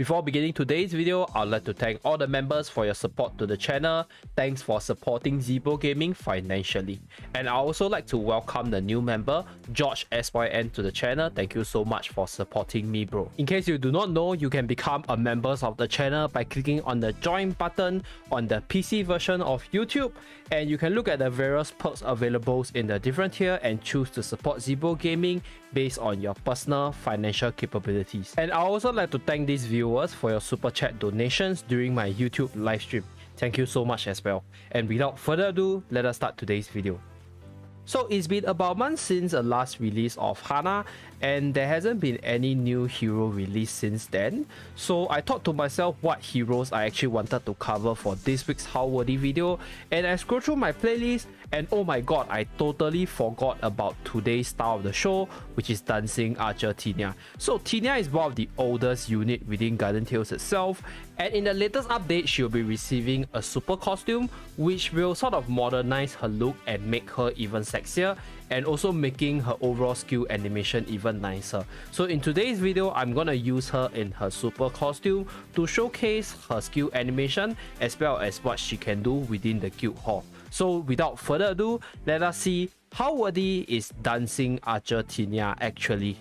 Before beginning today's video, I'd like to thank all the members for your support to the channel. Thanks for supporting Zebo Gaming financially. And I also like to welcome the new member, George SYN, to the channel. Thank you so much for supporting me, bro. In case you do not know, you can become a member of the channel by clicking on the join button on the PC version of YouTube, and you can look at the various perks available in the different tier and choose to support Zebo Gaming based on your personal financial capabilities. And I also like to thank these viewers for your super chat donations during my YouTube live stream. Thank you so much as well. And without further ado, let us start today's video. So it's been about a month since the last release of Hana, and there hasn't been any new hero released since then. So I thought to myself what heroes I actually wanted to cover for this week's How Worthy video, and I scrolled through my playlist and oh my god, I totally forgot about today's star of the show, which is Dancing Archer Tinia. So Tinia is one of the oldest unit within Garden Tales itself, and in the latest update she'll be receiving a super costume which will sort of modernize her look and make her even sexier, and also making her overall skill animation even nicer. So in today's video, I'm gonna use her in her super costume to showcase her skill animation as well as what she can do within the guild hall. So without further ado, let us see how worthy is Dancing Archer Tinia actually.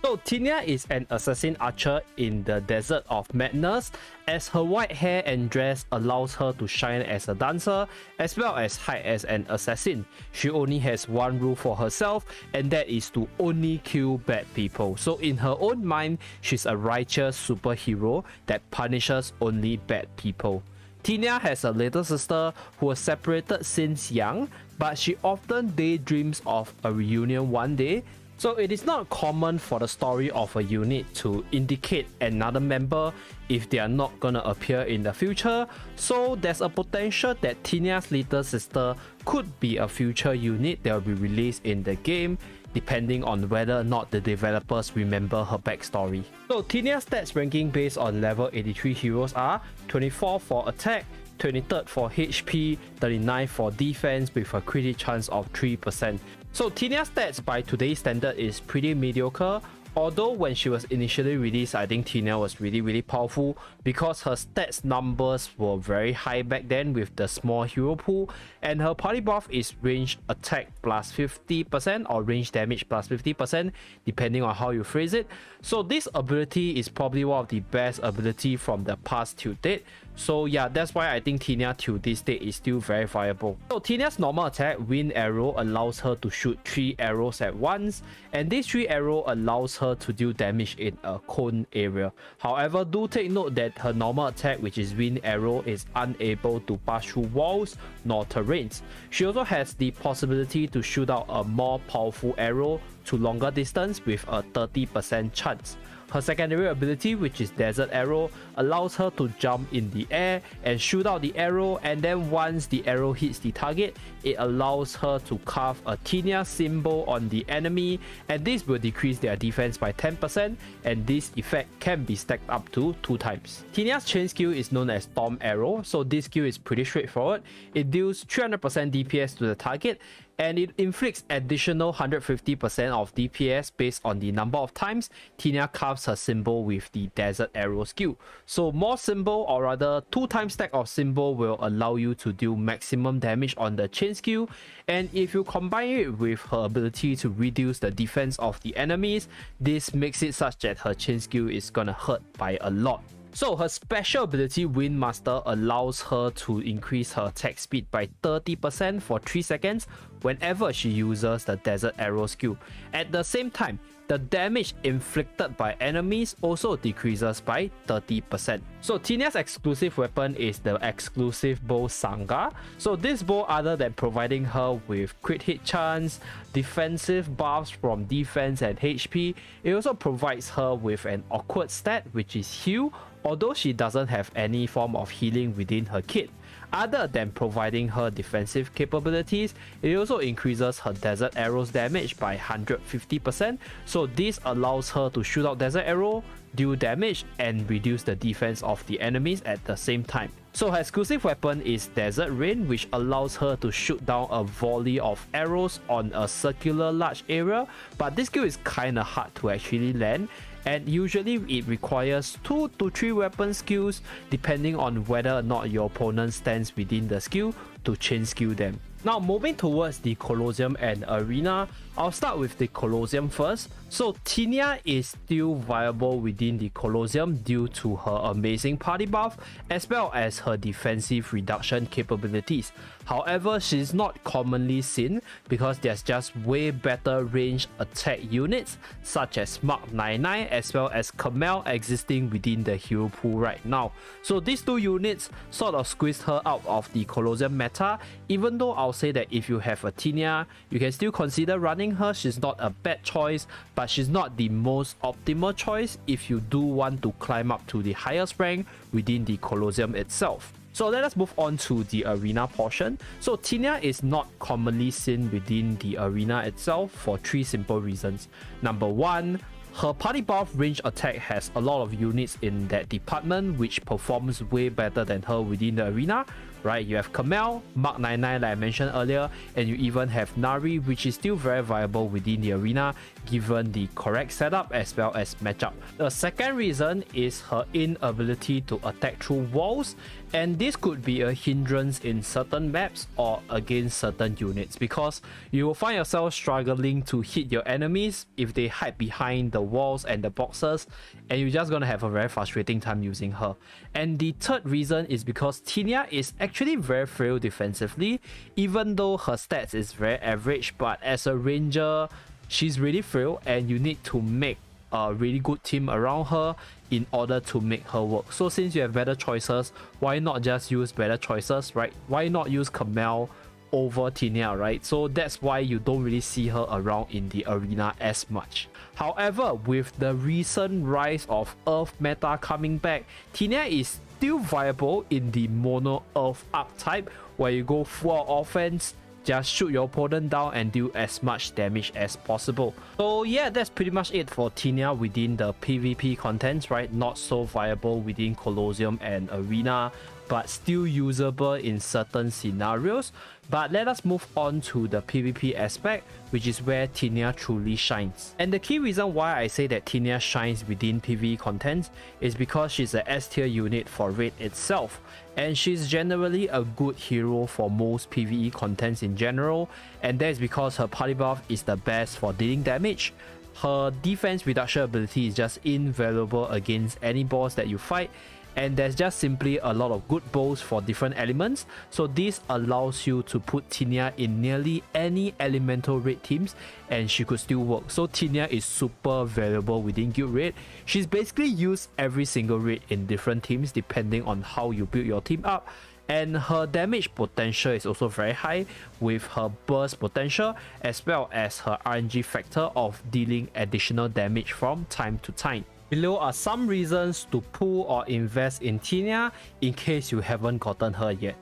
So Tinia is an assassin archer in the Desert of Madness, as her white hair and dress allows her to shine as a dancer as well as hide as an assassin. She only has one rule for herself, and that is to only kill bad people. So in her own mind, she's a righteous superhero that punishes only bad people. Tinia has a little sister who was separated since young, but she often daydreams of a reunion one day. So it is not common for the story of a unit to indicate another member if they are not gonna appear in the future. So there's a potential that Tinia's little sister could be a future unit that will be released in the game, depending on whether or not the developers remember her backstory. So Tinia's stats ranking based on level 83 heroes are 24 for attack, 23rd for HP, 39 for defense with a crit chance of 3%. So Tinia's stats by today's standard is pretty mediocre, although when she was initially released, I think Tinia was really powerful because her stats numbers were very high back then with the small hero pool, and her party buff is range attack plus 50% or range damage plus 50% depending on how you phrase it. So this ability is probably one of the best ability from the past till date. So yeah, that's why I think Tinia till this day is still very viable. So Tinia's normal attack, Wind Arrow, allows her to shoot 3 arrows at once, and this 3 arrow allows her to deal damage in a cone area. However, do take note that her normal attack, which is Wind Arrow, is unable to pass through walls nor terrains. She also has the possibility to shoot out a more powerful arrow to longer distance with a 30% chance. Her secondary ability, which is Desert Arrow, allows her to jump in the air and shoot out the arrow, and then once the arrow hits the target, it allows her to carve a Tinia symbol on the enemy, and this will decrease their defense by 10%, and this effect can be stacked up to 2 times. Tinia's chain skill is known as Storm Arrow, so this skill is pretty straightforward. It deals 300% DPS to the target, and it inflicts additional 150% of DPS based on the number of times Tinia carves her symbol with the Desert Arrow skill. So more symbol, or rather 2 times stack of symbol, will allow you to deal maximum damage on the chain skill, and if you combine it with her ability to reduce the defense of the enemies, this makes it such that her chain skill is gonna hurt by a lot. So her special ability Windmaster allows her to increase her attack speed by 30% for 3 seconds whenever she uses the Desert Arrow skill. At the same time, the damage inflicted by enemies also decreases by 30%. So Tinia's exclusive weapon is the exclusive bow Sangha. So this bow, other than providing her with crit hit chance, defensive buffs from defense and HP, it also provides her with an awkward stat, which is heal, although she doesn't have any form of healing within her kit. Other than providing her defensive capabilities, it also increases her Desert Arrow's damage by 150%, so this allows her to shoot out Desert Arrow, deal damage, and reduce the defense of the enemies at the same time. So her exclusive weapon is Desert Rain, which allows her to shoot down a volley of arrows on a circular large area, but this skill is kinda hard to actually land, and usually it requires 2 to 3 weapon skills depending on whether or not your opponent stands within the skill to chain skill them. Now moving towards the Colosseum and Arena, I'll start with the Colosseum first. So Tinia is still viable within the Colosseum due to her amazing party buff as well as her defensive reduction capabilities. However, she's not commonly seen because there's just way better range attack units such as Mark 99 as well as Camel existing within the hero pool right now. So these two units sort of squeezed her out of the Colosseum meta, even though I'll say that if you have a Tinia, you can still consider running her. She's not a bad choice, but she's not the most optimal choice if you do want to climb up to the highest rank within the Colosseum itself. So let us move on to the arena portion. So Tinia is not commonly seen within the arena itself for 3 simple reasons. Number 1, her party buff range attack has a lot of units in that department which performs way better than her within the arena. Right, you have Camel, Mark 99 like I mentioned earlier, and you even have Nari, which is still very viable within the arena given the correct setup as well as matchup. The second reason is her inability to attack through walls, and this could be a hindrance in certain maps or against certain units because you will find yourself struggling to hit your enemies if they hide behind the walls and the boxes, and you're just gonna have a very frustrating time using her. And the third reason is because Tinia is actually very frail defensively, even though her stats is very average, but as a ranger she's really frail and you need to make a really good team around her in order to make her work. So since you have better choices, why not just use better choices, right? Why not use Camel over Tinia, right? So that's why you don't really see her around in the arena as much. However, with the recent rise of Earth meta coming back, Tinia is still viable in the mono Earth archetype where you go full offense, just shoot your opponent down and do as much damage as possible. So yeah, that's pretty much it for Tinia within the PvP contents, right? Not so viable within Colosseum and Arena, but still usable in certain scenarios. But let us move on to the PvP aspect, which is where Tinia truly shines. And the key reason why I say that Tinia shines within PvE contents is because she's a S tier unit for raid itself, and she's generally a good hero for most PvE contents in general, and that is because her party buff is the best for dealing damage. Her defense reduction ability is just invaluable against any boss that you fight, and there's just simply a lot of good bows for different elements, so this allows you to put Tinia in nearly any elemental raid teams and she could still work. So Tinia is super valuable within guild raid. She's basically used every single raid in different teams depending on how you build your team up, and her damage potential is also very high with her burst potential as well as her RNG factor of dealing additional damage from time to time. Below are some reasons to pull or invest in Tinia in case you haven't gotten her yet.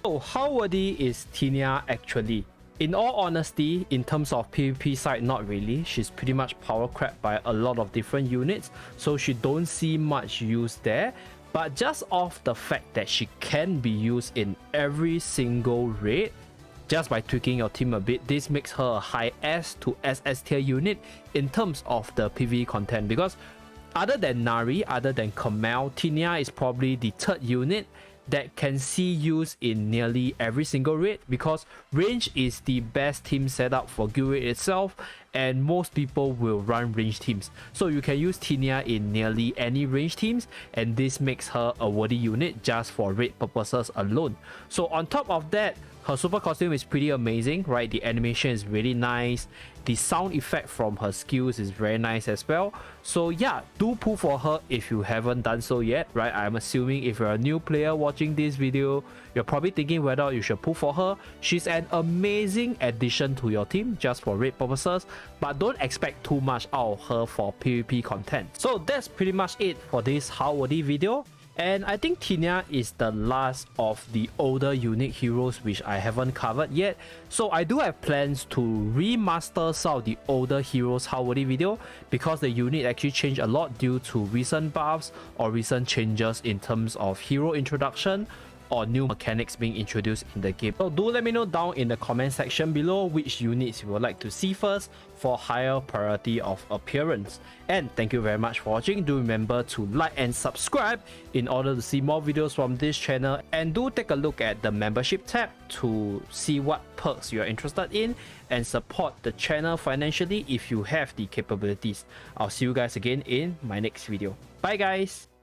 So how worthy is Tinia actually? In all honesty, in terms of PvP side, not really. She's pretty much power crept by a lot of different units, so she don't see much use there. But just off the fact that she can be used in every single raid, just by tweaking your team a bit, this makes her a high S to SS tier unit in terms of the PvE content, because other than Nari, other than Camel, Tinia is probably the third unit that can see use in nearly every single raid, because range is the best team setup for guild raid itself, and most people will run range teams, so you can use Tinia in nearly any range teams, and this makes her a worthy unit just for raid purposes alone. So on top of that, her super costume is pretty amazing, right? The animation is really nice. The sound effect from her skills is very nice as well. So yeah, do pull for her if you haven't done so yet, right? I'm assuming if you're a new player watching this video, you're probably thinking whether you should pull for her. She's an amazing addition to your team just for raid purposes, but don't expect too much out of her for PvP content. So that's pretty much it for this how worthy video. And I think Tinia is the last of the older unique heroes which I haven't covered yet. So I do have plans to remaster some of the older heroes how worthy video, because the unit actually changed a lot due to recent buffs or recent changes in terms of hero introduction, or new mechanics being introduced in the game. So do let me know down in the comment section below which units you would like to see first for higher priority of appearance. And thank you very much for watching. Do remember to like and subscribe in order to see more videos from this channel, and do take a look at the membership tab to see what perks you are interested in and support the channel financially if you have the capabilities. I'll see you guys again in my next video. Bye guys.